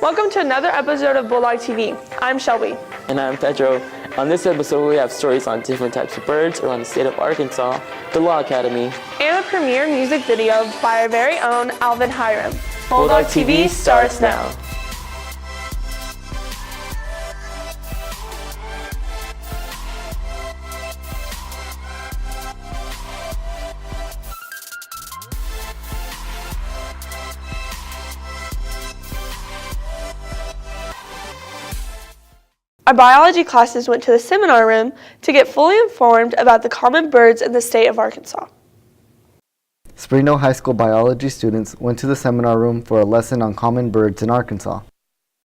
Welcome to another episode of Bulldog TV. I'm Shelby. And I'm Pedro. On this episode, we have stories on different types of birds around the state of Arkansas, the Law Academy, And a premiere music video by our very own Alvin Hiram. Bulldog TV starts now. Our biology classes went to the seminar room to get fully informed about the common birds in the state of Arkansas. Springdale High School biology students went to the seminar room for a lesson on common birds in Arkansas.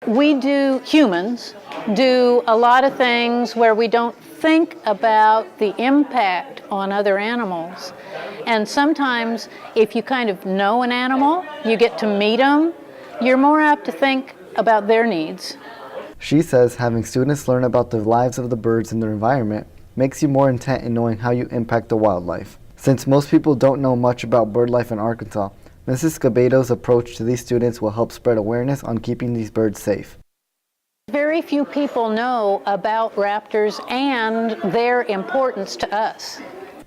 Humans do a lot of things where we don't think about the impact on other animals. And sometimes if you kind of know an animal, you get to meet them, you're more apt to think about their needs. She says having students learn about the lives of the birds in their environment makes you more intent in knowing how you impact the wildlife. Since most people don't know much about bird life in Arkansas, Mrs. Scabedo's approach to these students will help spread awareness on keeping these birds safe. Very few people know about raptors and their importance to us.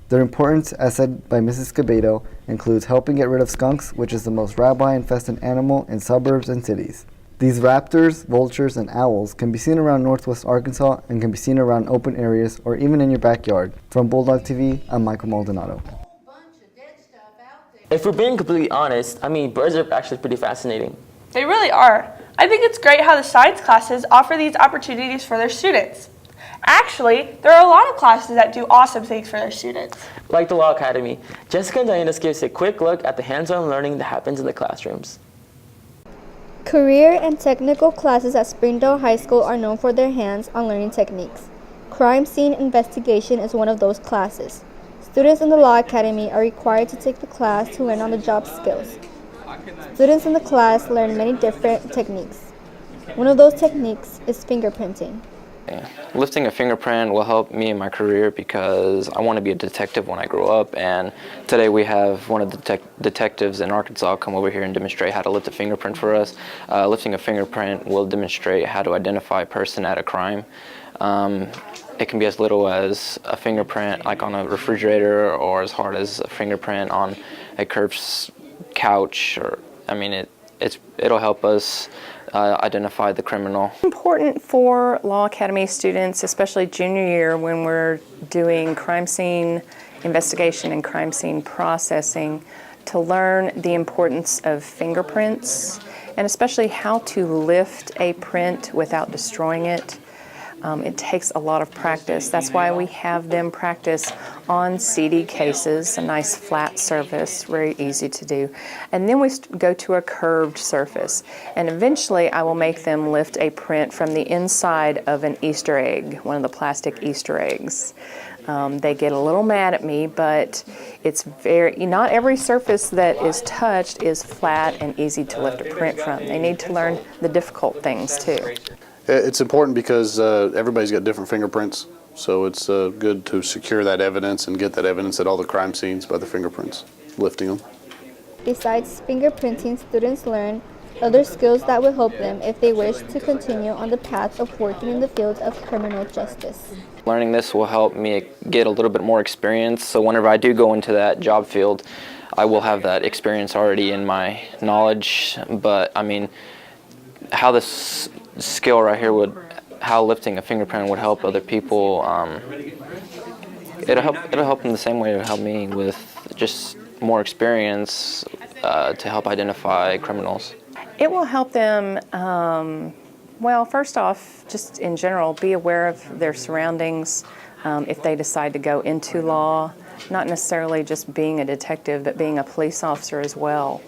Their importance, as said by Mrs. Scabedo, includes helping get rid of skunks, which is the most rabbi-infested animal in suburbs and cities. These raptors, vultures, and owls can be seen around northwest Arkansas and can be seen around open areas or even in your backyard. From Bulldog TV, I'm Michael Maldonado. If we're being completely honest, birds are actually pretty fascinating. They really are. I think it's great how the science classes offer these opportunities for their students. Actually, there are a lot of classes that do awesome things for their students. Like the Law Academy, Jessica and Diana gives us a quick look at the hands-on learning that happens in the classrooms. Career and technical classes at Springdale High School are known for their hands-on learning techniques. Crime scene investigation is one of those classes. Students in the Law Academy are required to take the class to learn on-the-job skills. Students in the class learn many different techniques. One of those techniques is fingerprinting. Lifting a fingerprint will help me in my career because I want to be a detective when I grow up, and today we have one of the detectives in Arkansas come over here and demonstrate how to lift a fingerprint for us. Lifting a fingerprint will demonstrate how to identify a person at a crime. It can be as little as a fingerprint like on a refrigerator or as hard as a fingerprint on a curb's couch, or it'll help us identify the criminal. Important for Law Academy students, especially junior year when we're doing crime scene investigation and crime scene processing, to learn the importance of fingerprints and especially how to lift a print without destroying it. It takes a lot of practice. That's why we have them practice on CD cases, a nice flat surface, very easy to do. And then we go to a curved surface. And eventually I will make them lift a print from the inside of an Easter egg, one of the plastic Easter eggs. They get a little mad at me, but it's not every surface that is touched is flat and easy to lift a print from. They need to learn the difficult things too. It's important because everybody's got different fingerprints, so it's good to secure that evidence and get that evidence at all the crime scenes by the fingerprints, lifting them. Besides fingerprinting, students learn other skills that will help them if they wish to continue on the path of working in the field of criminal justice. Learning this will help me get a little bit more experience, so whenever I do go into that job field, I will have that experience already in my knowledge. But how this skill right here how lifting a fingerprint would help other people, it'll help in the same way it helped me with just more experience to help identify criminals. It will help them, well, first off, just in general, be aware of their surroundings if they decide to go into law, not necessarily just being a detective, but being a police officer as well.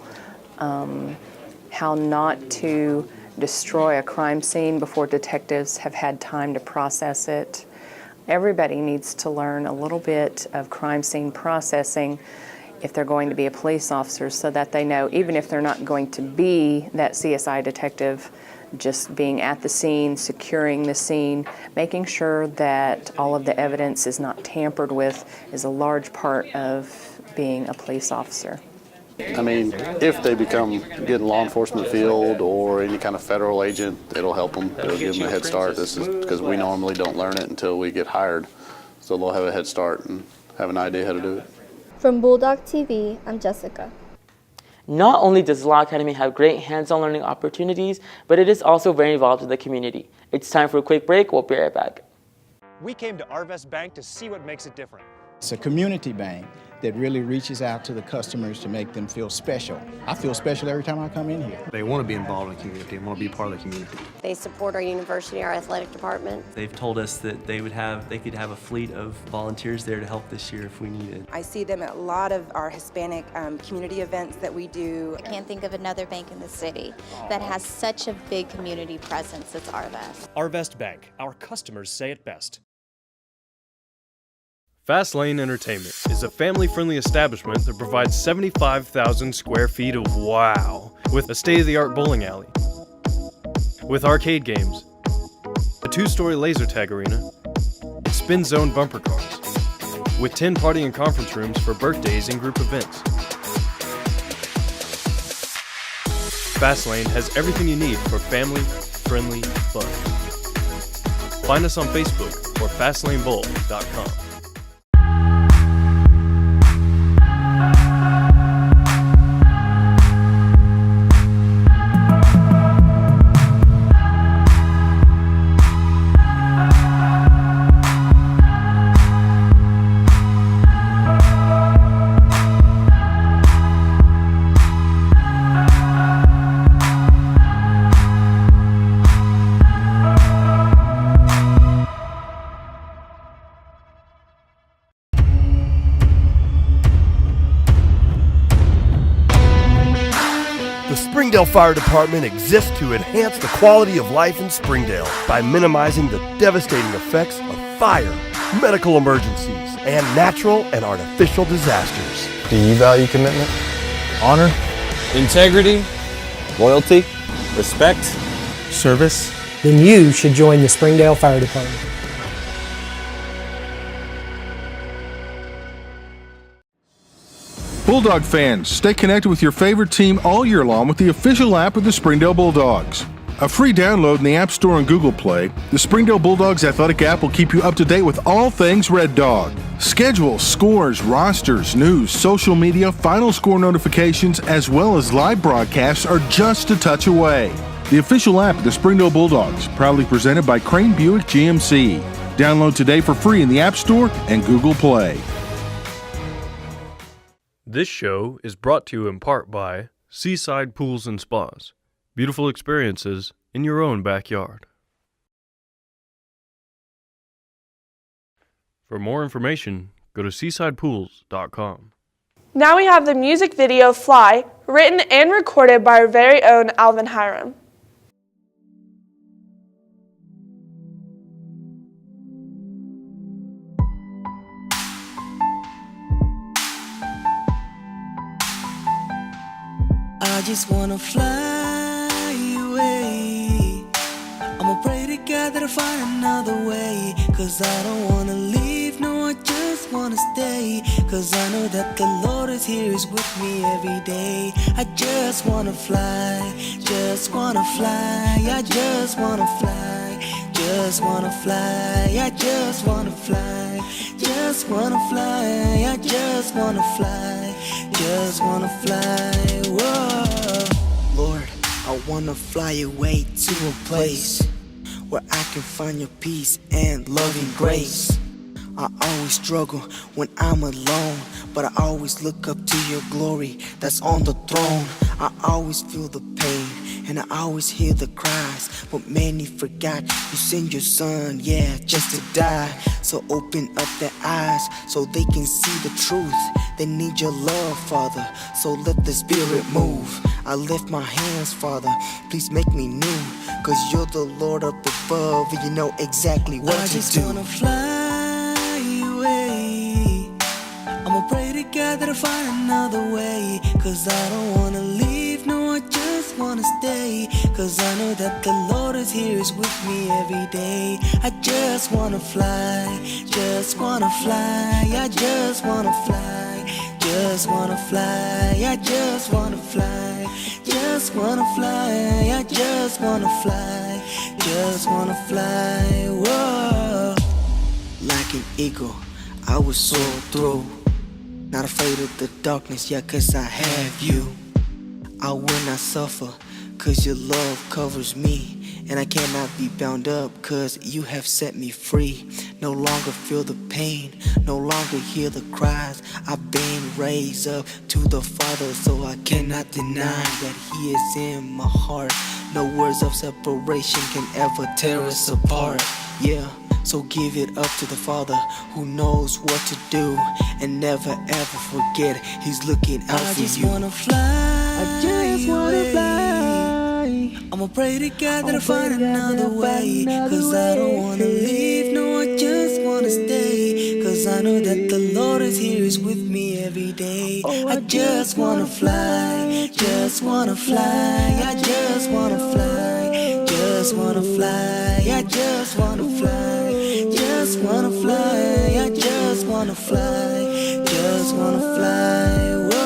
How not to destroy a crime scene before detectives have had time to process it. Everybody needs to learn a little bit of crime scene processing if they're going to be a police officer, so that they know, even if they're not going to be that CSI detective, just being at the scene, securing the scene, making sure that all of the evidence is not tampered with is a large part of being a police officer. I mean, if they get in law enforcement field or any kind of federal agent, it'll help them. It'll give them a head start. This is because we normally don't learn it until we get hired. So they'll have a head start and have an idea how to do it. From Bulldog TV, I'm Jessica. Not only does the Law Academy have great hands-on learning opportunities, but it is also very involved in the community. It's time for a quick break. We'll be right back. We came to Arvest Bank to see what makes it different. It's a community bank that really reaches out to the customers to make them feel special. I feel special every time I come in here. They want to be involved in the community and want to be part of the community. They support our university, our athletic department. They've told us that they could have a fleet of volunteers there to help this year if we needed. I see them at a lot of our Hispanic community events that we do. I can't think of another bank in the city that has such a big community presence as Arvest. Arvest Bank, our customers say it best. Fast Lane Entertainment is a family-friendly establishment that provides 75,000 square feet of wow, with a state-of-the-art bowling alley, with arcade games, a 2-story laser tag arena, and spin zone bumper cars, with 10 party and conference rooms for birthdays and group events. Fast Lane has everything you need for family-friendly fun. Find us on Facebook or fastlanebowl.com. The Springdale Fire Department exists to enhance the quality of life in Springdale by minimizing the devastating effects of fire, medical emergencies, and natural and artificial disasters. Do you value commitment, honor, integrity, loyalty, respect, service? Then you should join the Springdale Fire Department. Bulldog fans, stay connected with your favorite team all year long with the official app of the Springdale Bulldogs. A free download in the App Store and Google Play, the Springdale Bulldogs athletic app will keep you up to date with all things Red Dog. Schedules, scores, rosters, news, social media, final score notifications, as well as live broadcasts are just a touch away. The official app of the Springdale Bulldogs, proudly presented by Crane Buick GMC. Download today for free in the App Store and Google Play. This show is brought to you in part by Seaside Pools and Spas. Beautiful experiences in your own backyard. For more information, go to seasidepools.com. Now we have the music video Fly, written and recorded by our very own Alvin Hiram. I just wanna fly away. I'ma pray to God that I find another way. Cause I don't wanna leave, no, I just wanna stay. Cause I know that the Lord is here, is with me every day. I just wanna fly, just wanna fly. I just wanna fly, just wanna fly. I just wanna fly, just wanna fly. I just wanna fly, just wanna fly. Whoa. Lord, I wanna fly away to a place where I can find your peace and loving grace. I always struggle when I'm alone, but I always look up to your glory that's on the throne. I always feel the pain and I always hear the cries, but many forgot you sent your son, yeah, just to die. So open up their eyes so they can see the truth. They need your love, Father, so let the Spirit move. I lift my hands, Father, please make me new. Cause you're the Lord up above and you know exactly what to do. I just wanna fly away. I'ma pray to God that I find another way. Cause I don't wanna leave, no, I just wanna stay. Cause I know that the Lord is here, is with me every day. I just wanna fly, just wanna fly. I just wanna fly, just wanna fly, I just wanna fly, just wanna fly, I just wanna fly, just wanna fly, whoa. Like an eagle, I will soar through, not afraid of the darkness, yeah, cause I have you. I will not suffer, cause your love covers me. And I cannot be bound up, cause you have set me free. No longer feel the pain, no longer hear the cries. I've been raised up to the Father, so I cannot deny that He is in my heart. No words of separation can ever tear us apart. Yeah, so give it up to the Father who knows what to do. And never ever forget He's looking out for you. I just wanna fly, I just wanna fly. I'ma pray to God that I find another way, cause I don't wanna leave, no, I just wanna stay, cause I know that the Lord is here, is with me every day. I just wanna fly, just wanna fly, I just wanna fly, just wanna fly, I just wanna fly, just wanna fly, I just wanna fly, just wanna fly, whoa.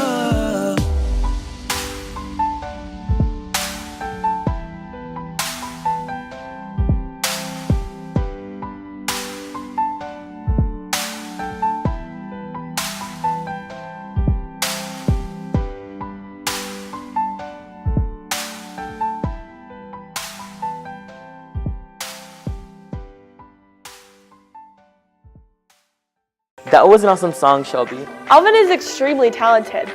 That was an awesome song, Shelby. Alvin is extremely talented.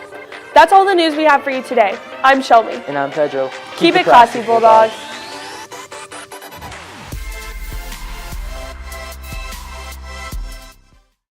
That's all the news we have for you today. I'm Shelby. And I'm Pedro. Keep it classy, Bulldogs.